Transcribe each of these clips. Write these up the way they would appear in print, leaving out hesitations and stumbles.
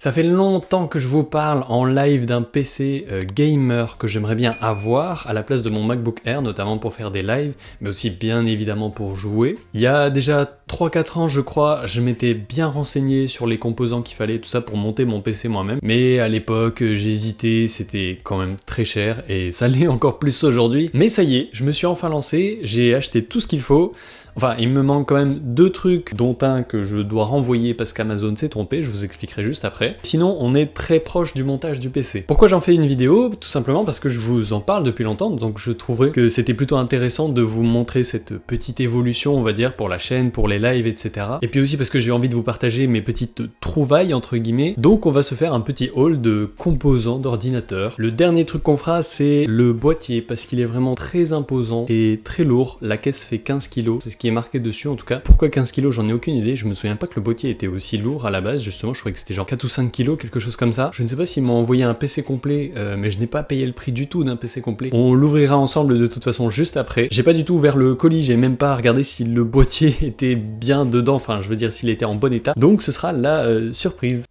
Ça fait longtemps que je vous parle en live d'un PC gamer que j'aimerais bien avoir à la place de mon MacBook Air, notamment pour faire des lives, mais aussi bien évidemment pour jouer. Il y a déjà 3-4 ans je crois, je m'étais bien renseigné sur les composants qu'il fallait, tout ça pour monter mon PC moi-même, mais à l'époque j'ai hésité, c'était quand même très cher et ça l'est encore plus aujourd'hui. Mais ça y est, je me suis enfin lancé, j'ai acheté tout ce qu'il faut. Enfin, il me manque quand même 2 trucs, dont un que je dois renvoyer parce qu'Amazon s'est trompé, je vous expliquerai juste après. Sinon, on est très proche du montage du PC. Pourquoi j'en fais une vidéo? Tout simplement parce que je vous en parle depuis longtemps, donc je trouverais que c'était plutôt intéressant de vous montrer cette petite évolution, on va dire, pour la chaîne, pour les lives, etc. Et puis aussi parce que j'ai envie de vous partager mes petites trouvailles, entre guillemets. Donc on va se faire un petit haul de composants d'ordinateur. Le dernier truc qu'on fera, c'est le boîtier, parce qu'il est vraiment très imposant et très lourd. La caisse fait 15 kg, c'est ce qui est marqué dessus en tout cas. Pourquoi 15 kg? J'en ai aucune idée, je me souviens pas que le boîtier était aussi lourd à la base, justement je croyais que c'était genre 4 ou 5 kg, quelque chose comme ça. Je ne sais pas s'ils m'ont envoyé un PC complet, mais je n'ai pas payé le prix du tout d'un PC complet. On l'ouvrira ensemble de toute façon juste après. J'ai pas du tout ouvert le colis, j'ai même pas regardé si le boîtier était bien dedans, enfin je veux dire s'il était en bon état. Donc ce sera la surprise.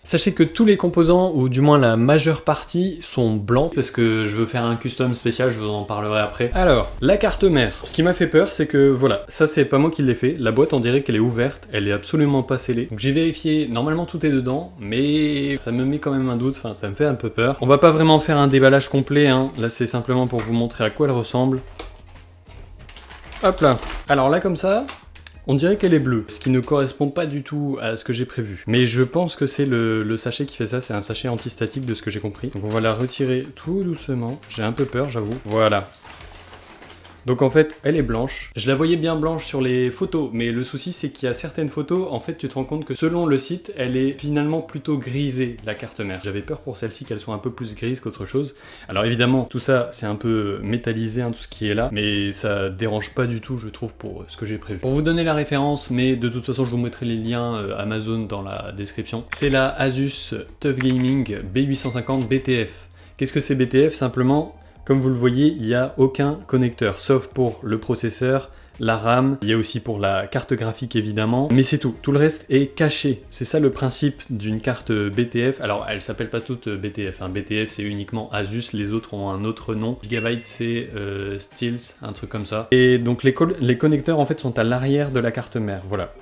Sachez que tous les composants, ou du moins la majeure partie, sont blancs, parce que je veux faire un custom spécial, je vous en parlerai après. Alors, la carte mère. Ce qui m'a fait peur, c'est que, voilà, ça c'est pas moi qui l'ai fait, la boîte on dirait qu'elle est ouverte, elle est absolument pas scellée. Donc j'ai vérifié, normalement tout est dedans, mais ça me met quand même un doute, enfin ça me fait un peu peur. On va pas vraiment faire un déballage complet, hein, là c'est simplement pour vous montrer à quoi elle ressemble. Hop là. Alors là comme ça... on dirait qu'elle est bleue, ce qui ne correspond pas du tout à ce que j'ai prévu. Mais je pense que c'est le sachet qui fait ça, c'est un sachet antistatique de ce que j'ai compris. Donc on va la retirer tout doucement. J'ai un peu peur, j'avoue. Voilà. Donc en fait, elle est blanche. Je la voyais bien blanche sur les photos, mais le souci c'est qu'il y a certaines photos, en fait tu te rends compte que selon le site, elle est finalement plutôt grisée, la carte mère. J'avais peur pour celle-ci qu'elle soit un peu plus grise qu'autre chose. Alors évidemment, tout ça c'est un peu métallisé, hein, tout ce qui est là, mais ça dérange pas du tout, je trouve, pour ce que j'ai prévu. Pour vous donner la référence, mais de toute façon je vous mettrai les liens Amazon dans la description, c'est la Asus TUF Gaming B850 BTF. Qu'est-ce que c'est BTF? Simplement, comme vous le voyez, il n'y a aucun connecteur, sauf pour le processeur, la RAM, il y a aussi pour la carte graphique évidemment, mais c'est tout. Tout le reste est caché. C'est ça le principe d'une carte BTF. Alors, elles s'appellent pas toutes BTF, hein. BTF c'est uniquement Asus, les autres ont un autre nom. Gigabyte c'est Steels, un truc comme ça. Et donc les connecteurs en fait sont à l'arrière de la carte mère, voilà.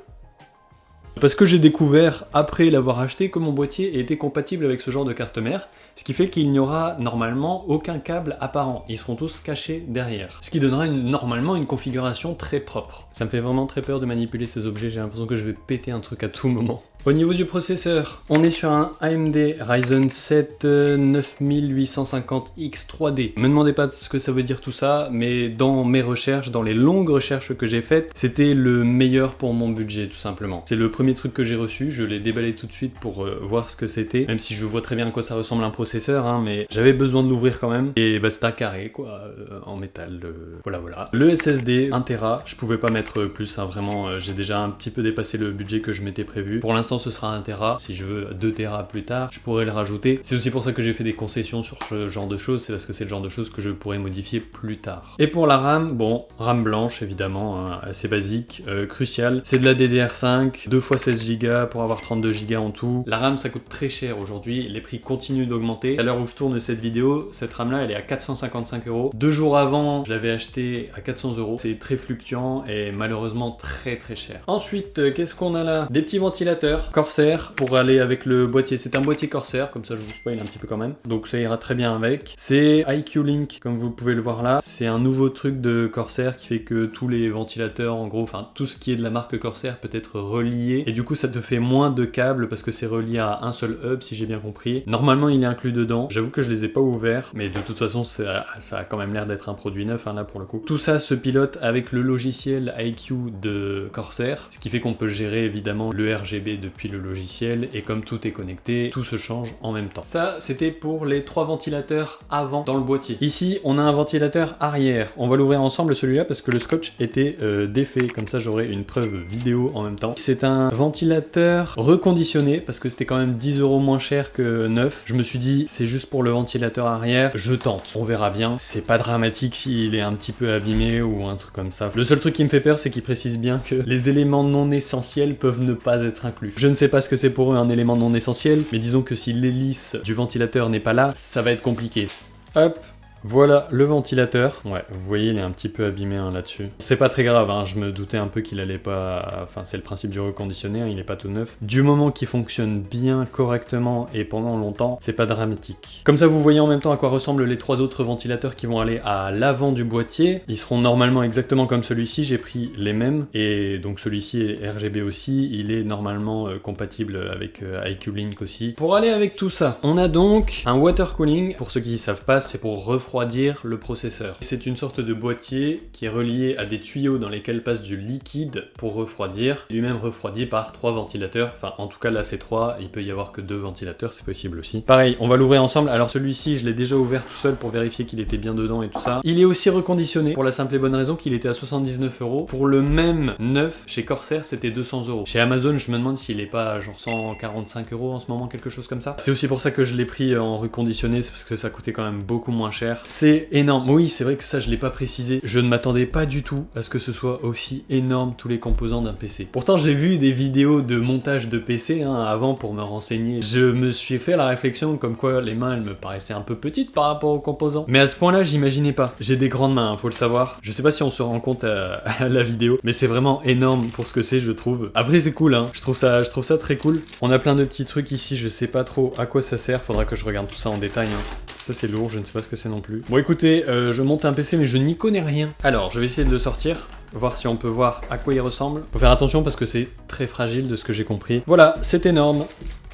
Parce que j'ai découvert, après l'avoir acheté, que mon boîtier était compatible avec ce genre de carte mère, ce qui fait qu'il n'y aura normalement aucun câble apparent, ils seront tous cachés derrière. Ce qui donnera normalement une configuration très propre. Ça me fait vraiment très peur de manipuler ces objets, j'ai l'impression que je vais péter un truc à tout moment. Au niveau du processeur, on est sur un AMD Ryzen 7 9850X 3D. Me demandez pas ce que ça veut dire tout ça, mais dans mes recherches, dans les longues recherches que j'ai faites, c'était le meilleur pour mon budget tout simplement. C'est le premier truc que j'ai reçu, je l'ai déballé tout de suite pour voir ce que c'était, même si je vois très bien à quoi ça ressemble un processeur, hein, mais j'avais besoin de l'ouvrir quand même, et bah c'est un carré quoi, en métal, voilà. Le SSD, 1 Tera, je pouvais pas mettre plus, hein, vraiment, j'ai déjà un petit peu dépassé le budget que je m'étais prévu. Pour l'instant ce sera 1 Tera, si je veux 2 Tera plus tard, je pourrais le rajouter. C'est aussi pour ça que j'ai fait des concessions sur ce genre de choses, c'est parce que c'est le genre de choses que je pourrais modifier plus tard. Et pour la RAM, bon, RAM blanche évidemment, hein, assez basique, crucial, c'est de la DDR5, 2 x 16 Go pour avoir 32 Go en tout. La RAM ça coûte très cher aujourd'hui, les prix continuent d'augmenter. À l'heure où je tourne cette vidéo, cette RAM là elle est à 455 €. 2 jours avant, je l'avais acheté à 400 €. C'est très fluctuant et malheureusement très cher. Ensuite, qu'est-ce qu'on a là? Des petits ventilateurs Corsair pour aller avec le boîtier. C'est un boîtier Corsair, comme ça je vous spoil un petit peu quand même. Donc ça ira très bien avec. C'est IQ Link, comme vous pouvez le voir là. C'est un nouveau truc de Corsair qui fait que tous les ventilateurs, en gros, enfin tout ce qui est de la marque Corsair peut être relié. Et du coup ça te fait moins de câbles parce que c'est relié à un seul hub si j'ai bien compris. Normalement il est inclus dedans. J'avoue que je les ai pas ouverts, mais de toute façon ça a quand même l'air d'être un produit neuf, hein, là pour le coup. Tout ça se pilote avec le logiciel IQ de Corsair, ce qui fait qu'on peut gérer évidemment le RGB depuis le logiciel, et comme tout est connecté, tout se change en même temps. Ça, c'était pour les 3 ventilateurs avant dans le boîtier. Ici, on a un ventilateur arrière. On va l'ouvrir ensemble celui-là parce que le scotch était défait, comme ça j'aurai une preuve vidéo en même temps. C'est un ventilateur reconditionné parce que c'était quand même 10 € moins cher que neuf. Je me suis dit, c'est juste pour le ventilateur arrière, je tente. On verra bien. C'est pas dramatique s'il est un petit peu abîmé ou un truc comme ça. Le seul truc qui me fait peur, c'est qu'il précise bien que les éléments non essentiels peuvent ne pas être inclus. Je ne sais pas ce que c'est pour eux un élément non essentiel, mais disons que si l'hélice du ventilateur n'est pas là, ça va être compliqué. Hop, voilà le ventilateur. Ouais, vous voyez, il est un petit peu abîmé hein, là-dessus. C'est pas très grave, hein, je me doutais un peu qu'il allait pas... Enfin, c'est le principe du reconditionné, hein, il est pas tout neuf. Du moment qu'il fonctionne bien, correctement et pendant longtemps, c'est pas dramatique. Comme ça, vous voyez en même temps à quoi ressemblent les 3 autres ventilateurs qui vont aller à l'avant du boîtier. Ils seront normalement exactement comme celui-ci, j'ai pris les mêmes. Et donc celui-ci est RGB aussi, il est normalement compatible avec IQ Link aussi. Pour aller avec tout ça, on a donc un water cooling. Pour ceux qui ne savent pas, c'est pour refroidir le processeur. C'est une sorte de boîtier qui est relié à des tuyaux dans lesquels passe du liquide pour refroidir, lui-même refroidi par 3 ventilateurs, enfin en tout cas là c'est 3, il peut y avoir que 2 ventilateurs, c'est possible aussi. Pareil, on va l'ouvrir ensemble, alors celui-ci je l'ai déjà ouvert tout seul pour vérifier qu'il était bien dedans et tout ça. Il est aussi reconditionné pour la simple et bonne raison qu'il était à 79 €. Pour le même neuf, chez Corsair c'était 200 €. Chez Amazon je me demande s'il est pas genre 145 € en ce moment, quelque chose comme ça. C'est aussi pour ça que je l'ai pris en reconditionné, c'est parce que ça coûtait quand même beaucoup moins cher. C'est énorme. Oui, c'est vrai que ça, je l'ai pas précisé. Je ne m'attendais pas du tout à ce que ce soit aussi énorme, tous les composants d'un PC. Pourtant, j'ai vu des vidéos de montage de PC hein, avant pour me renseigner. Je me suis fait la réflexion comme quoi les mains, elles me paraissaient un peu petites par rapport aux composants. Mais à ce point-là, j'imaginais pas. J'ai des grandes mains, hein, faut le savoir. Je sais pas si on se rend compte à la vidéo, mais c'est vraiment énorme pour ce que c'est, je trouve. Après, c'est cool, hein. Je trouve ça très cool. On a plein de petits trucs ici, je sais pas trop à quoi ça sert. Faudra que je regarde tout ça en détail, hein. Ça c'est lourd, je ne sais pas ce que c'est non plus. Bon écoutez, je monte un PC mais je n'y connais rien. Alors, je vais essayer de le sortir, voir si on peut voir à quoi il ressemble. Faut faire attention parce que c'est très fragile de ce que j'ai compris. Voilà, c'est énorme.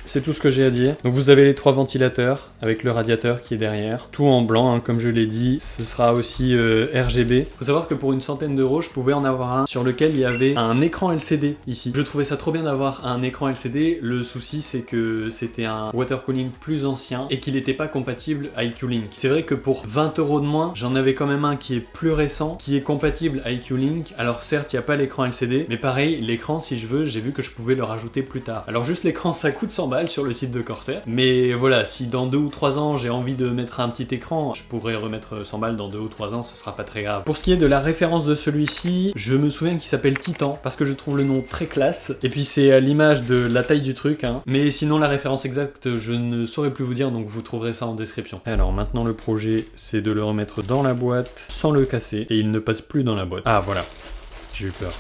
C'est tout ce que j'ai à dire. Donc vous avez les 3 ventilateurs avec le radiateur qui est derrière. Tout en blanc, hein, comme je l'ai dit. Ce sera aussi RGB. Faut savoir que pour une centaine d'euros, je pouvais en avoir un sur lequel il y avait un écran LCD ici. Je trouvais ça trop bien d'avoir un écran LCD. Le souci, c'est que c'était un water cooling plus ancien et qu'il n'était pas compatible IQ Link. C'est vrai que pour 20 € de moins, j'en avais quand même un qui est plus récent, qui est compatible IQ Link. Alors certes, il n'y a pas l'écran LCD, mais pareil, l'écran, si je veux, j'ai vu que je pouvais le rajouter plus tard. Alors juste l'écran, ça coûte 100 balles sur le site de Corsair. Mais voilà, si dans 2 ou 3 ans j'ai envie de mettre un petit écran, je pourrais remettre 100 balles dans 2 ou 3 ans, ce sera pas très grave. Pour ce qui est de la référence de celui-ci, je me souviens qu'il s'appelle Titan, parce que je trouve le nom très classe. Et puis c'est à l'image de la taille du truc, hein. Mais sinon la référence exacte, je ne saurais plus vous dire, donc vous trouverez ça en description. Alors maintenant le projet, c'est de le remettre dans la boîte, sans le casser, et il ne passe plus dans la boîte. Ah voilà, j'ai eu peur.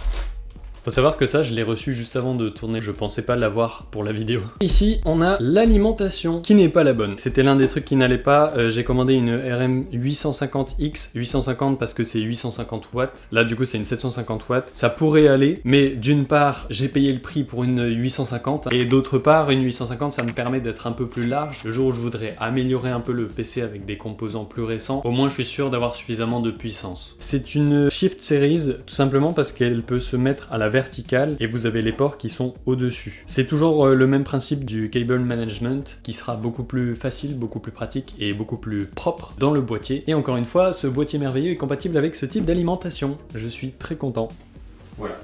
Faut savoir que ça, je l'ai reçu juste avant de tourner, je pensais pas l'avoir pour la vidéo. Ici, on a l'alimentation, qui n'est pas la bonne. C'était l'un des trucs qui n'allait pas, j'ai commandé une RM850X, 850 parce que c'est 850 watts, là du coup c'est une 750 watts, ça pourrait aller, mais d'une part, j'ai payé le prix pour une 850, et d'autre part, une 850, ça me permet d'être un peu plus large. Le jour où je voudrais améliorer un peu le PC avec des composants plus récents, au moins je suis sûr d'avoir suffisamment de puissance. C'est une Shift Series, tout simplement parce qu'elle peut se mettre à la verticale et vous avez les ports qui sont au-dessus. C'est toujours le même principe du cable management qui sera beaucoup plus facile, beaucoup plus pratique et beaucoup plus propre dans le boîtier. Et encore une fois, ce boîtier merveilleux est compatible avec ce type d'alimentation. Je suis très content. Voilà.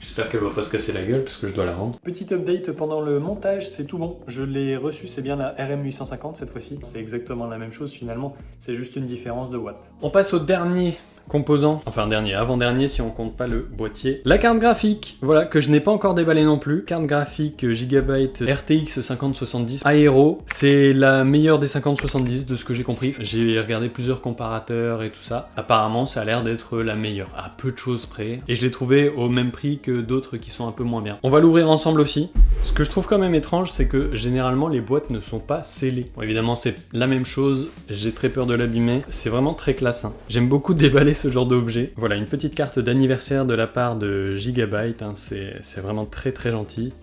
J'espère qu'elle va pas se casser la gueule parce que je dois la rendre. Petit update pendant le montage, c'est tout bon. Je l'ai reçu, c'est bien la RM850 cette fois-ci. C'est exactement la même chose finalement, c'est juste une différence de watts. On passe au dernier composant, enfin dernier, avant-dernier si on compte pas le boîtier. La carte graphique, voilà, que je n'ai pas encore déballé non plus. Carte graphique Gigabyte RTX 5070 Aero, c'est la meilleure des 5070 de ce que j'ai compris. J'ai regardé plusieurs comparateurs et tout ça. Apparemment, ça a l'air d'être la meilleure, à peu de choses près. Et je l'ai trouvé au même prix que d'autres qui sont un peu moins bien. On va l'ouvrir ensemble aussi. Ce que je trouve quand même étrange, c'est que généralement les boîtes ne sont pas scellées. Bon, évidemment, c'est la même chose. J'ai très peur de l'abîmer. C'est vraiment très classe, hein. J'aime beaucoup déballer ce genre d'objet. Voilà, une petite carte d'anniversaire de la part de Gigabyte, hein. C'est vraiment très très gentil.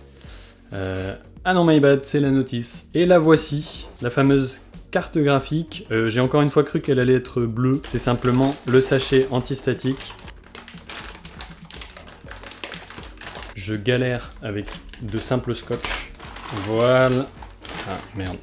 Ah non, my bad, c'est la notice. Et la voici, la fameuse carte graphique. J'ai encore une fois cru qu'elle allait être bleue. C'est simplement le sachet antistatique. Je galère avec de simples scotch. Voilà. Ah merde.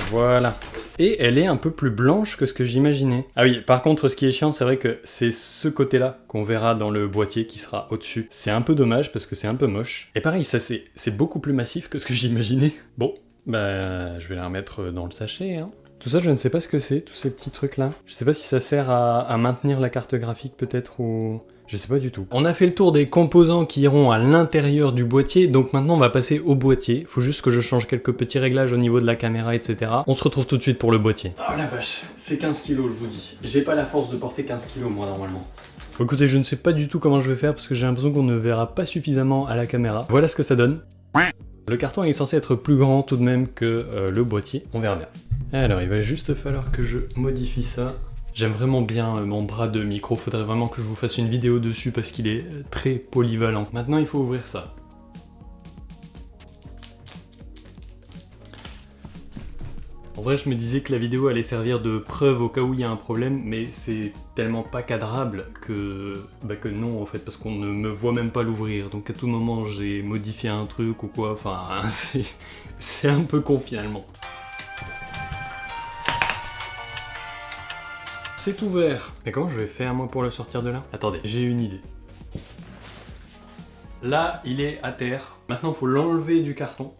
Voilà. Et elle est un peu plus blanche que ce que j'imaginais. Ah oui, par contre, ce qui est chiant, c'est vrai que c'est ce côté-là qu'on verra dans le boîtier qui sera au-dessus. C'est un peu dommage parce que c'est un peu moche. Et pareil, ça c'est beaucoup plus massif que ce que j'imaginais. Bon, bah je vais la remettre dans le sachet, hein. Tout ça, je ne sais pas ce que c'est, tous ces petits trucs-là. Je sais pas si ça sert à maintenir la carte graphique peut-être ou Je sais pas du tout. On a fait le tour des composants qui iront à l'intérieur du boîtier, donc maintenant on va passer au boîtier. Faut juste que je change quelques petits réglages au niveau de la caméra, etc. On se retrouve tout de suite pour le boîtier. Oh la vache, c'est 15 kilos, je vous dis. J'ai pas la force de porter 15 kilos moi normalement. Bon, écoutez, je ne sais pas du tout comment je vais faire parce que j'ai l'impression qu'on ne verra pas suffisamment à la caméra. Voilà ce que ça donne. Le carton est censé être plus grand tout de même que le boîtier, on verra bien. Alors il va juste falloir que je modifie ça. J'aime vraiment bien mon bras de micro, faudrait vraiment que je vous fasse une vidéo dessus parce qu'il est très polyvalent. Maintenant il faut ouvrir ça. En vrai je me disais que la vidéo allait servir de preuve au cas où il y a un problème, mais c'est tellement pas cadrable que non en fait, parce qu'on ne me voit même pas l'ouvrir, donc à tout moment j'ai modifié un truc ou quoi, enfin c'est un peu con finalement. C'est ouvert. Mais comment je vais faire moi pour le sortir de là? Attendez, j'ai une idée. Là, il est à terre. Maintenant, il faut l'enlever du carton,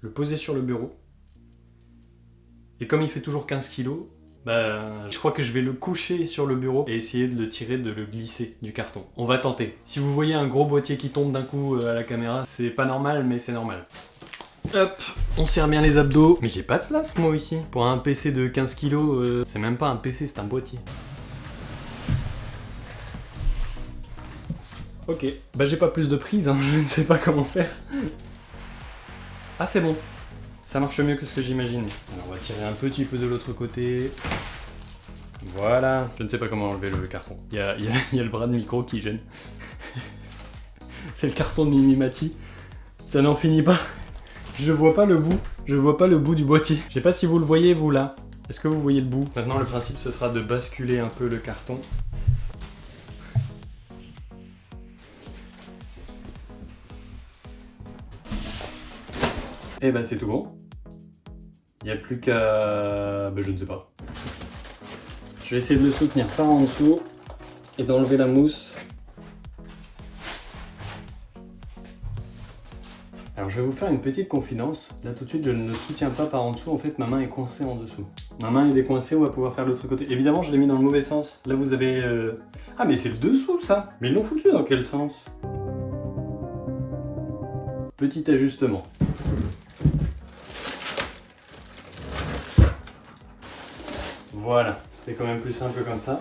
le poser sur le bureau. Et comme il fait toujours 15 kilos, je crois que je vais le coucher sur le bureau et essayer de le tirer, de le glisser du carton. On va tenter. Si vous voyez un gros boîtier qui tombe d'un coup à la caméra, c'est pas normal, mais c'est normal. Hop, on serre bien les abdos. Mais j'ai pas de place moi ici. Pour un PC de 15 kilos, c'est même pas un PC, c'est un boîtier. Ok, j'ai pas plus de prise, hein. Je ne sais pas comment faire. Ah c'est bon, ça marche mieux que ce que j'imaginais. Alors on va tirer un petit peu de l'autre côté. Voilà, je ne sais pas comment enlever le carton. Il y a le bras de micro qui gêne. C'est le carton de Mimimati. Ça n'en finit pas. Je vois pas le bout du boîtier. Je sais pas si vous le voyez vous là. Est-ce que vous voyez le bout? Maintenant le principe ce sera de basculer un peu le carton. Et c'est tout bon. Il n'y a plus qu'à... je ne sais pas. Je vais essayer de le soutenir par en dessous et d'enlever la mousse. Alors je vais vous faire une petite confidence. Là tout de suite je ne le soutiens pas par en dessous, en fait ma main est coincée en dessous. Ma main est décoincée, on va pouvoir faire l'autre côté. Évidemment je l'ai mis dans le mauvais sens. Là vous avez... Ah mais c'est le dessous ça. Mais ils l'ont foutu dans quel sens? Petit ajustement. Voilà, c'est quand même plus simple comme ça.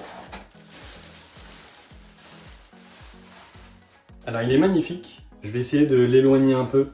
Alors il est magnifique. Je vais essayer de l'éloigner un peu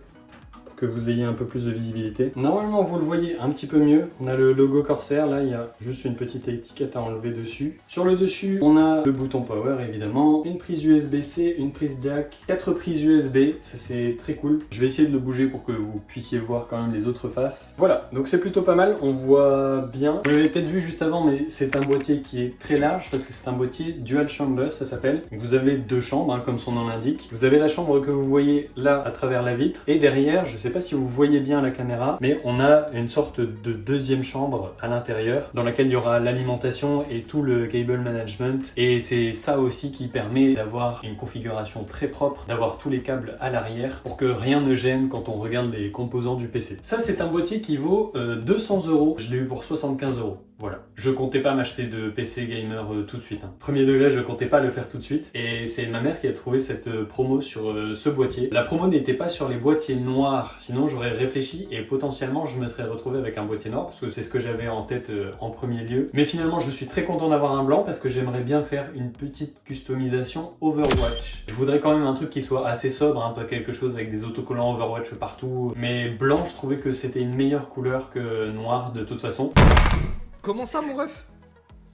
pour que vous ayez un peu plus de visibilité. Normalement vous le voyez un petit peu mieux. On a le logo Corsair, là il y a juste une petite étiquette à enlever dessus. Sur le dessus, on a le bouton power évidemment, une prise USB-C, une prise jack, 4 prises USB, ça c'est très cool. Je vais essayer de le bouger pour que vous puissiez voir quand même les autres faces. Voilà, donc c'est plutôt pas mal, on voit bien. Vous l'avez peut-être vu juste avant, mais c'est un boîtier qui est très large parce que c'est un boîtier dual chamber, ça s'appelle. Vous avez deux chambres, hein, comme son nom l'indique. Vous avez la chambre que vous voyez là à travers la vitre, et derrière, je sais pas si vous voyez bien la caméra, mais on a une sorte de deuxième chambre à l'intérieur dans laquelle il y aura l'alimentation et tout le cable management, et c'est ça aussi qui permet d'avoir une configuration très propre, d'avoir tous les câbles à l'arrière pour que rien ne gêne quand on regarde les composants du PC. Ça c'est un boîtier qui vaut 200 €, je l'ai eu pour 75 €. Voilà. Je comptais pas m'acheter de PC gamer tout de suite. Hein. Premier degré, je comptais pas le faire tout de suite. Et c'est ma mère qui a trouvé cette promo sur ce boîtier. La promo n'était pas sur les boîtiers noirs, sinon j'aurais réfléchi et potentiellement je me serais retrouvé avec un boîtier noir parce que c'est ce que j'avais en tête en premier lieu. Mais finalement, je suis très content d'avoir un blanc parce que j'aimerais bien faire une petite customisation Overwatch. Je voudrais quand même un truc qui soit assez sobre, hein, pas quelque chose avec des autocollants Overwatch partout. Mais blanc, je trouvais que c'était une meilleure couleur que noir de toute façon. Comment ça mon ref?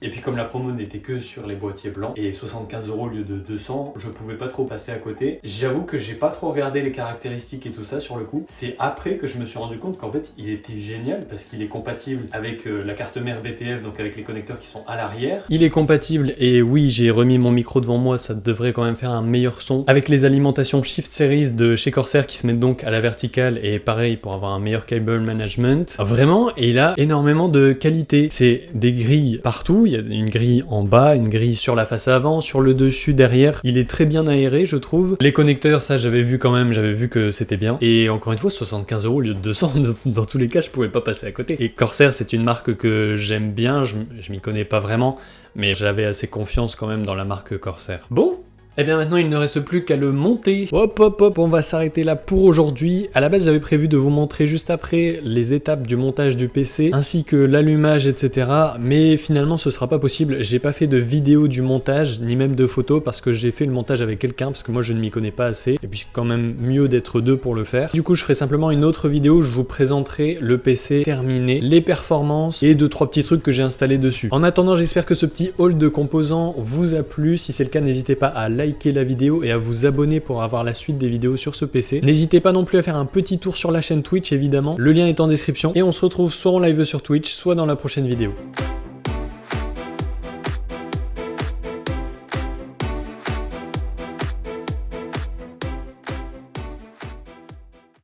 Et puis comme la promo n'était que sur les boîtiers blancs et 75 € au lieu de 200, je pouvais pas trop passer à côté. J'avoue que j'ai pas trop regardé les caractéristiques et tout ça sur le coup. C'est après que je me suis rendu compte qu'en fait il était génial parce qu'il est compatible avec la carte mère BTF, donc avec les connecteurs qui sont à l'arrière. Il est compatible et oui, j'ai remis mon micro devant moi, ça devrait quand même faire un meilleur son. Avec les alimentations Shift Series de chez Corsair qui se mettent donc à la verticale et pareil pour avoir un meilleur cable management. Vraiment, et il a énormément de qualité. C'est des grilles partout. Il y a une grille en bas, une grille sur la face avant, sur le dessus, derrière. Il est très bien aéré, je trouve. Les connecteurs, ça j'avais vu quand même, j'avais vu que c'était bien. Et encore une fois, 75 € au lieu de 200, dans tous les cas, je pouvais pas passer à côté. Et Corsair, c'est une marque que j'aime bien, je m'y connais pas vraiment, mais j'avais assez confiance quand même dans la marque Corsair. Bon, Et bien maintenant il ne reste plus qu'à le monter. Hop hop hop, on va s'arrêter là pour aujourd'hui. À la base j'avais prévu de vous montrer juste après les étapes du montage du PC, ainsi que l'allumage, etc. Mais finalement ce sera pas possible, j'ai pas fait de vidéo du montage, ni même de photos, parce que j'ai fait le montage avec quelqu'un, parce que moi je ne m'y connais pas assez, et puis c'est quand même mieux d'être deux pour le faire. Du coup je ferai simplement une autre vidéo où je vous présenterai le PC terminé, les performances, et 2-3 petits trucs que j'ai installés dessus. En attendant, j'espère que ce petit haul de composants vous a plu. Si c'est le cas, n'hésitez pas à liker la vidéo et à vous abonner pour avoir la suite des vidéos sur ce PC. N'hésitez pas non plus à faire un petit tour sur la chaîne Twitch, évidemment. Le lien est en description. Et on se retrouve soit en live sur Twitch, soit dans la prochaine vidéo.